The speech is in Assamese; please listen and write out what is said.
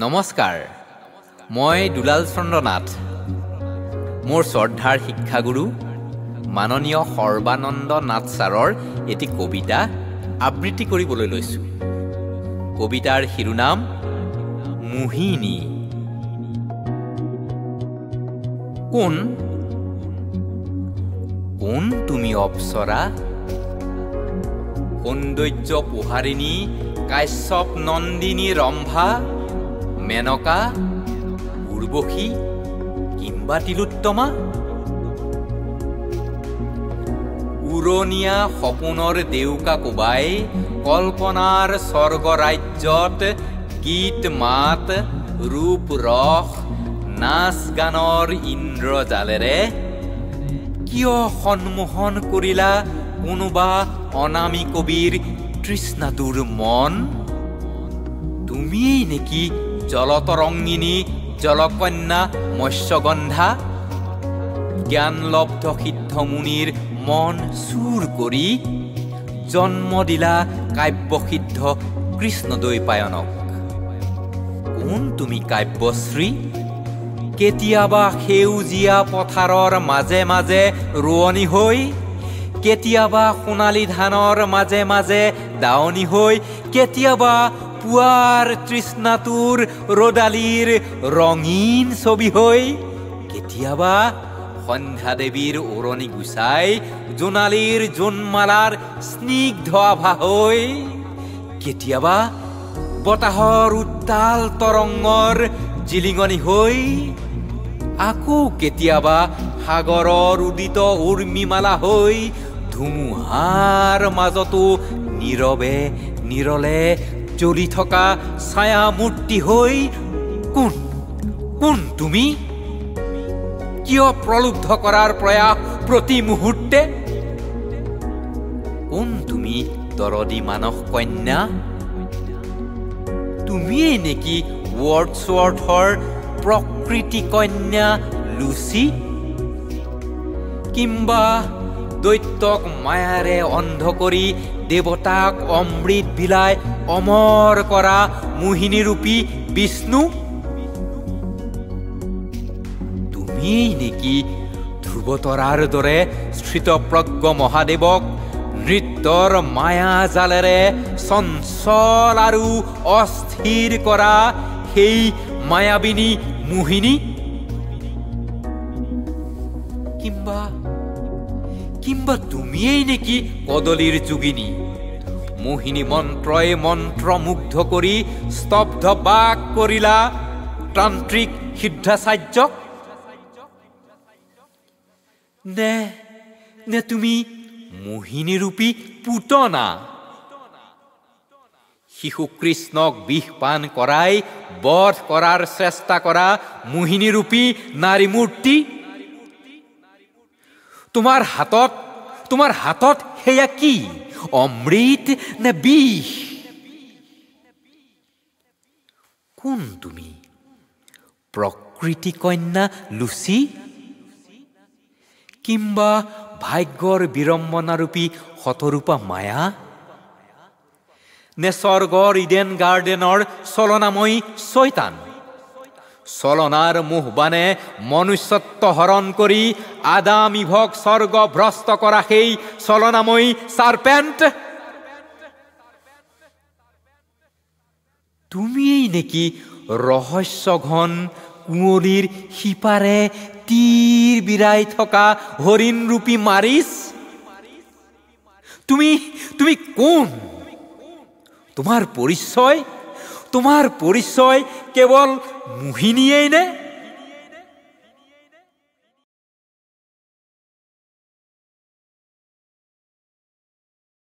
নমস্কাৰ, মই দুলাল চন্দ্ৰ নাথ। মোৰ শ্ৰদ্ধাৰ শিক্ষাগুৰু মাননীয় সৰ্বানন্দ নাথ ছাৰৰ এটি কবিতা আবৃত্তি কৰিবলৈ লৈছোঁ। কবিতাৰ শিৰোনাম মোহিনী। কোন কোন তুমি অপ্সৰা, সৌন্দৰ্য পোহাৰিণী কাশ্যপ নন্দিনী ৰম্ভা, মেনকা উৰ্বশী কিম্বা তিলোত্তমা? উৰণীয়া সপোনৰ দেউকা কোবাই কল্পনাৰ স্বৰ্গৰাজ্যত গীত মাত ৰূপ ৰস নাচ গানৰ ইন্দ্ৰজালেৰে কিয় সন্মোহন কৰিলা কোনোবা অনামী কবিৰ তৃষ্ণাতুৰ মন? তুমিয়েই নেকি জলতৰঙ্গিনী জলকন্যা মৎস্যগন্ধা, জ্ঞানলব্ধ সিদ্ধ মুনিৰ মন চুৰ কৰি জন্ম দিলা কাব্যসিদ্ধ কৃষ্ণদ্বৈপায়নক? কোন তুমি কাব্যশ্ৰী, কেতিয়াবা সেউজীয়া পথাৰৰ মাজে মাজে ৰোৱনী হৈ, কেতিয়াবা সোণালী ধানৰ মাজে মাজে দাৱনী হৈ, কেতিয়াবা পুৱাৰ তৃষ্ণাতুৰ ৰদালিৰ ৰঙীন ছবি হৈ, কেতিয়াবা সন্ধ্যা দেৱীৰ ওৰণি গুচাই জোনালীৰ জোনমালাৰ স্নিগ্ধ আভা হৈ, কেতিয়াবা বতাহৰ উত্তাল তৰংগৰ জিলিঙনি হৈ, আকৌ কেতিয়াবা সাগৰৰ উদিত উৰ্মিমালা হৈ, ধুমুহাৰ মাজতো নীৰৱে নিৰলে জ্বলি থকা ছায়ামূৰ্তি হৈ। কোন কোন তুমি? কিয় প্ৰলুব্ধ কৰাৰ প্ৰয়াস প্ৰতি মুহূৰ্তে? কোন তুমি দৰদী মানস কন্যা? তুমিয়েই নেকি ৱৰ্ডছৱৰ্থৰ প্ৰকৃতি কন্যা লুচি? কিম্বা দৈত্যক মায়াৰে অন্ধ কৰি দেৱতাক অমৃত বিলাই অমৰ কৰা মোহিনীৰূপী বিষ্ণু? তুমিয়েই নেকি ধ্ৰুৱতৰাৰ দৰে স্থিতপ্ৰজ্ঞ মহাদেৱক নৃত্যৰ মায়া জালেৰে চঞ্চল আৰু অস্থিৰ কৰা সেই মায়াবিনী মোহিনী? কিম্বা তুমিয়েই নেকি কদলীৰ যোগিনী, মোহিনী মন্ত্ৰই মন্ত্ৰমুগ্ধ কৰি স্তব্ধ বাক কৰিলা তান্ত্ৰিক সিদ্ধাচাৰ্যক? নে তুমি মোহিনীৰূপী পুতনা, শিশু কৃষ্ণক বিষ পান কৰাই বধ কৰাৰ চেষ্টা কৰা মোহিনীৰূপী নাৰী মূৰ্তি? তোমাৰ হাতত সেয়া কি, অমৃত নে বিষ? কোন তুমি প্ৰকৃতি কন্যা লুচি? কিম্বা ভাগ্যৰ বিড়ম্বনাৰূপী শতৰূপা মায়া? নে স্বৰ্গৰ ইডেন গাৰ্ডেনৰ চলনাময়ী শৈতান? চলনাৰ মোহবানে মনুষ্যত্ব হৰণ কৰি আদাম ইভক স্বৰ্গ ভ্ৰষ্ট কৰা সেই চলনাময়ী চাৰ্পেণ্ট? তুমিয়েই নেকি ৰহস্যঘন কুঁৱলীৰ সিপাৰে তীৰ বিৰাই থকা হৰিণৰূপী মাৰিচ? তুমি কোন? তোমাৰ পৰিচয় কেৱল মোহিনীয়েই নে?